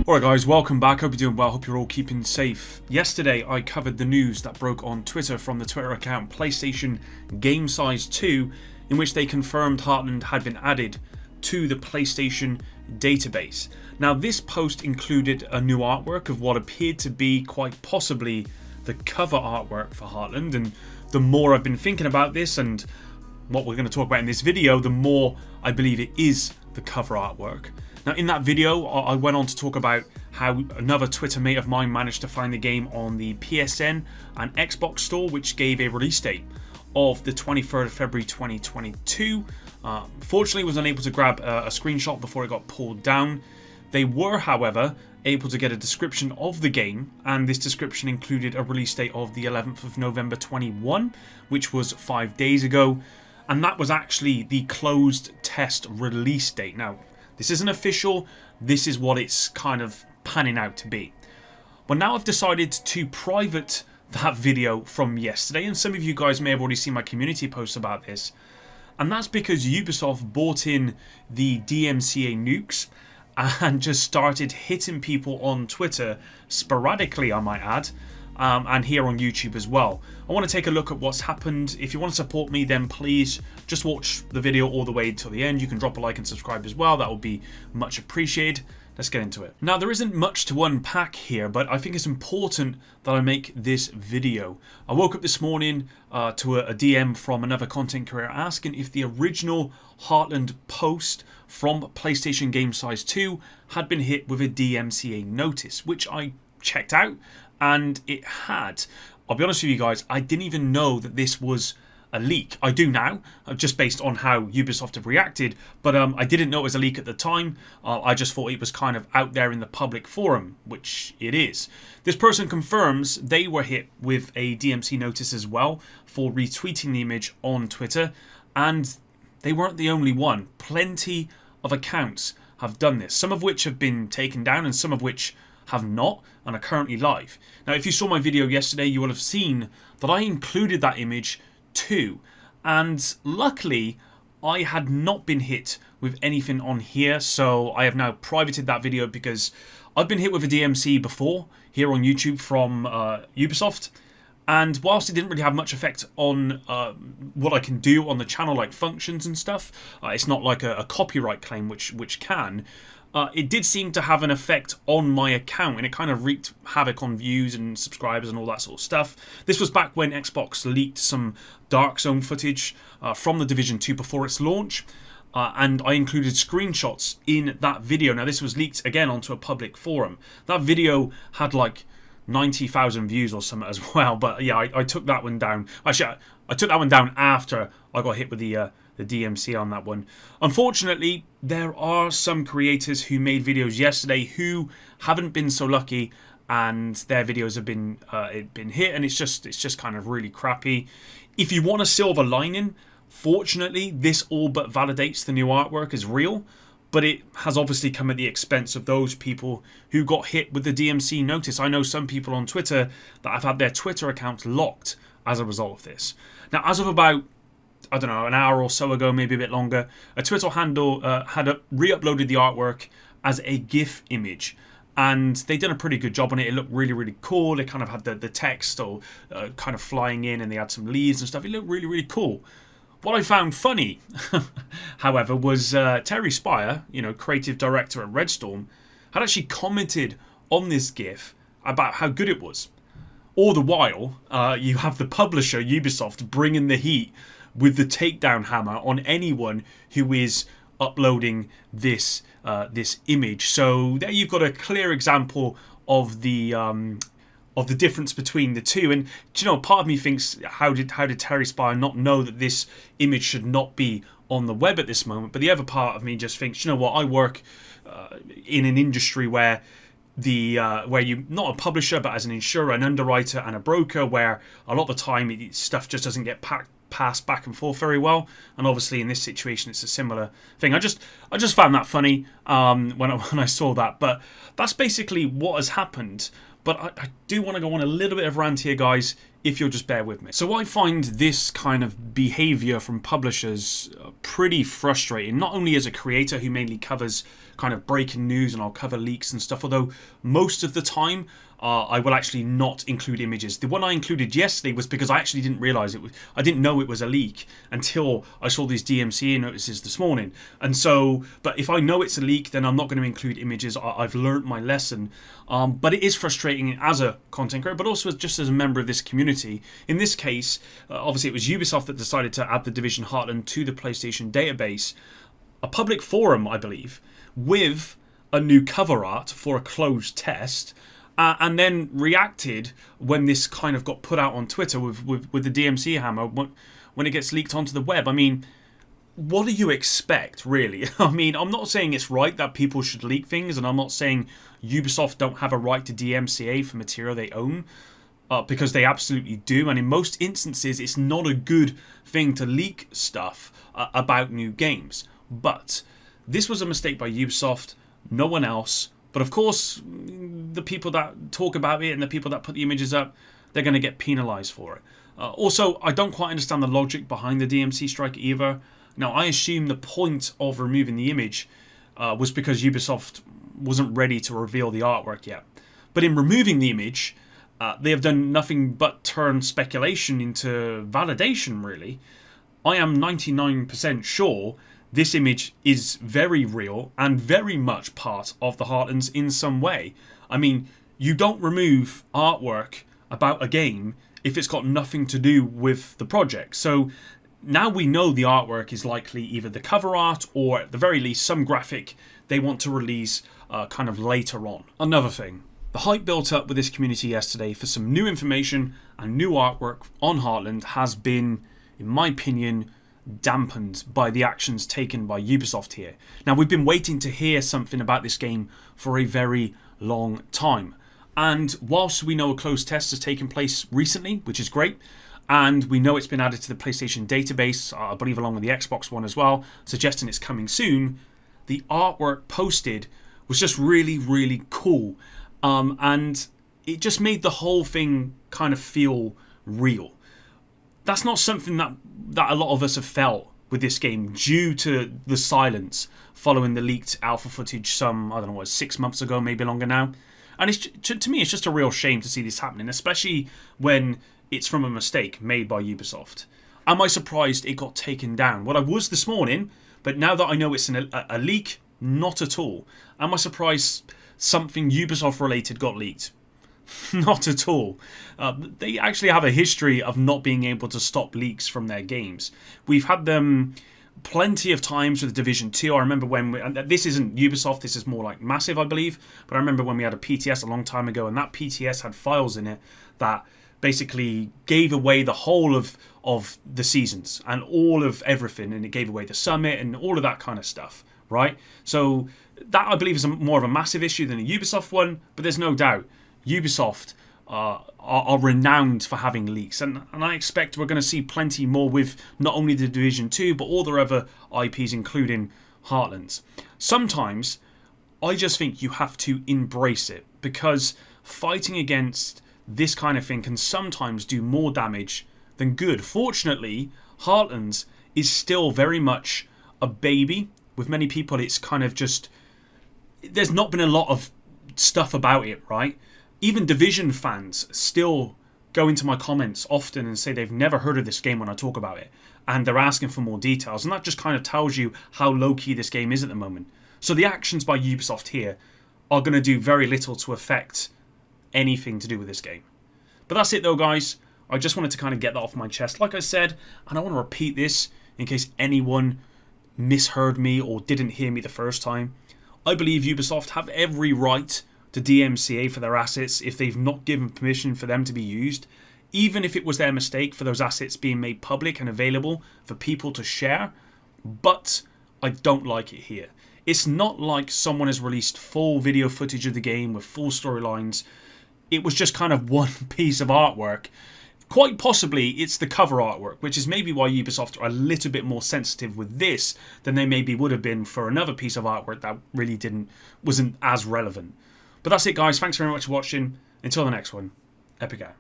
Alright guys, welcome back. Hope you're doing well. Hope you're all keeping safe. Yesterday I covered the news that broke on Twitter from the Twitter account PlayStation Game Size 2, in which they confirmed Heartland had been added to the PlayStation database. Now this post included a new artwork of what appeared to be quite possibly the cover artwork for Heartland, and the more I've been thinking about this and what we're going to talk about in this video, the more I believe it is the cover artwork. Now in that video I went on to talk about how another Twitter mate of mine managed to find the game on the PSN and Xbox store, which gave a release date of the 23rd of February 2022. Fortunately was unable to grab a screenshot before it got pulled down. They were, however, able to get a description of the game, and this description included a release date of the 11th of November 21, which was 5 days ago, and that was actually the closed test release date. Now this isn't official, this is what it's kind of panning out to be. But now I've decided to private that video from yesterday, and some of you guys may have already seen my community posts about this, and that's because Ubisoft bought in the DMCA nukes and just started hitting people on Twitter sporadically, I might add, and here on YouTube as well. I want to take a look at what's happened. If you want to support me, then please just watch the video all the way till the end. You can drop a like and subscribe as well. That would be much appreciated. Let's get into it. Now there isn't much to unpack here, but I think it's important that I make this video. I woke up this morning to a DM from another content creator asking if the original Heartland post from PlayStation Game Size 2 had been hit with a DMCA notice, which I checked out and it had. I'll be honest with you guys, I didn't even know that this was a leak. I do now, just based on how Ubisoft have reacted, but I didn't know it was a leak at the time. I just thought it was kind of out there in the public forum, which it is. This person confirms they were hit with a DMC notice as well for retweeting the image on Twitter, and they weren't the only one. Plenty of accounts have done this, some of which have been taken down and some of which have not and are currently live. Now if you saw my video yesterday, you will have seen that I included that image too, and luckily I had not been hit with anything on here, so I have now privated that video because I've been hit with a DMC before here on YouTube from Ubisoft, and whilst it didn't really have much effect on what I can do on the channel, like functions and stuff, it's not like a copyright claim which can. It did seem to have an effect on my account, and it kind of wreaked havoc on views and subscribers and all that sort of stuff. This was back when Xbox leaked some Dark Zone footage from The Division 2 before its launch, and I included screenshots in that video. Now this was leaked again onto a public forum. That video had like 90,000 views or something as well, but yeah, I took that one down. Actually, I took that one down after I got hit with the DMC on that one. Unfortunately, there are some creators who made videos yesterday who haven't been so lucky, and their videos have been hit, and it's just kind of really crappy. If you want a silver lining, fortunately, this all but validates the new artwork is real, but it has obviously come at the expense of those people who got hit with the DMC notice. I know some people on Twitter that have had their Twitter accounts locked as a result of this. Now, as of about, I don't know, an hour or so ago, maybe a bit longer, a Twitter handle had re-uploaded the artwork as a GIF image, and they done a pretty good job on it. It looked really, really cool. They kind of had the text or kind of flying in, and they had some leaves and stuff. It looked really, really cool. What I found funny, however, was Terry Spire, creative director at Redstorm, had actually commented on this GIF about how good it was. All the while, you have the publisher, Ubisoft, bringing the heat with the takedown hammer on anyone who is uploading this image. So there you've got a clear example of the difference between the two. And part of me thinks, how did Terry Spire not know that this image should not be on the web at this moment? But the other part of me just thinks, I work in an industry where where you're not a publisher, but as an insurer, an underwriter, and a broker, where a lot of the time stuff just doesn't get passed back and forth very well. And obviously in this situation it's a similar thing. I just found that funny when I saw that. But that's basically what has happened. But I do want to go on a little bit of rant here, guys, if you'll just bear with me. So I find this kind of behavior from publishers pretty frustrating, not only as a creator who mainly covers kind of breaking news and I'll cover leaks and stuff, although most of the time I will actually not include images. The one I included yesterday was because I actually didn't realize I didn't know it was a leak until I saw these DMCA notices this morning. And so, but if I know it's a leak, then I'm not going to include images. I've learned my lesson. But it is frustrating as a content creator, but also just as a member of this community. In this case, obviously it was Ubisoft that decided to add the Division Heartland to the PlayStation database, a public forum, I believe, with a new cover art for a closed test. And then reacted when this kind of got put out on Twitter with the DMCA hammer when it gets leaked onto the web. I mean, what do you expect, really? I mean, I'm not saying it's right that people should leak things, and I'm not saying Ubisoft don't have a right to DMCA for material they own, because they absolutely do. And in most instances, it's not a good thing to leak stuff about new games. But this was a mistake by Ubisoft, no one else. But of course, the people that talk about it and the people that put the images up, they're going to get penalised for it. Also, I don't quite understand the logic behind the DMC strike either. Now, I assume the point of removing the image was because Ubisoft wasn't ready to reveal the artwork yet. But in removing the image, they have done nothing but turn speculation into validation, really. I am 99% sure this image is very real and very much part of the Heartlands in some way. I mean, you don't remove artwork about a game if it's got nothing to do with the project. So now we know the artwork is likely either the cover art or at the very least some graphic they want to release kind of later on. Another thing, the hype built up with this community yesterday for some new information and new artwork on Heartland has been, in my opinion, dampened by the actions taken by Ubisoft here. Now, we've been waiting to hear something about this game for a very long time. And whilst we know a closed test has taken place recently, which is great, and we know it's been added to the PlayStation database, I believe along with the Xbox one as well, suggesting it's coming soon, the artwork posted was just really, really cool. And it just made the whole thing kind of feel real. That's not something that a lot of us have felt with this game due to the silence following the leaked alpha footage some, I don't know, 6 months ago, maybe longer now. And it's, to me, it's just a real shame to see this happening, especially when it's from a mistake made by Ubisoft. Am I surprised it got taken down? Well, I was this morning, but now that I know it's a leak, not at all. Am I surprised something Ubisoft related got leaked? Not at all. They actually have a history of not being able to stop leaks from their games. We've had them plenty of times with Division 2. I remember when and this isn't Ubisoft, this is more like Massive, I believe. But I remember when we had a PTS a long time ago, and that PTS had files in it that basically gave away the whole of the seasons and all of everything, and it gave away the summit and all of that kind of stuff, right? So that, I believe, is more of a Massive issue than a Ubisoft one, but there's no doubt Ubisoft are renowned for having leaks, and I expect we're going to see plenty more with not only the Division 2 but all their other IPs, including Heartlands. Sometimes I just think you have to embrace it, because fighting against this kind of thing can sometimes do more damage than good. Fortunately, Heartlands is still very much a baby. With many people, it's kind of just, there's not been a lot of stuff about it, right? Even Division fans still go into my comments often and say they've never heard of this game when I talk about it, and they're asking for more details, and that just kind of tells you how low-key this game is at the moment. So the actions by Ubisoft here are going to do very little to affect anything to do with this game. But that's it though, guys. I just wanted to kind of get that off my chest, like I said, and I want to repeat this in case anyone misheard me or didn't hear me the first time. I believe Ubisoft have every right to DMCA for their assets if they've not given permission for them to be used, even if it was their mistake for those assets being made public and available for people to share. But I don't like it here. It's not like someone has released full video footage of the game with full storylines. It was just kind of one piece of artwork. Quite possibly it's the cover artwork, which is maybe why Ubisoft are a little bit more sensitive with this than they maybe would have been for another piece of artwork that really wasn't as relevant. But that's it, guys. Thanks very much for watching. Until the next one, Epic out.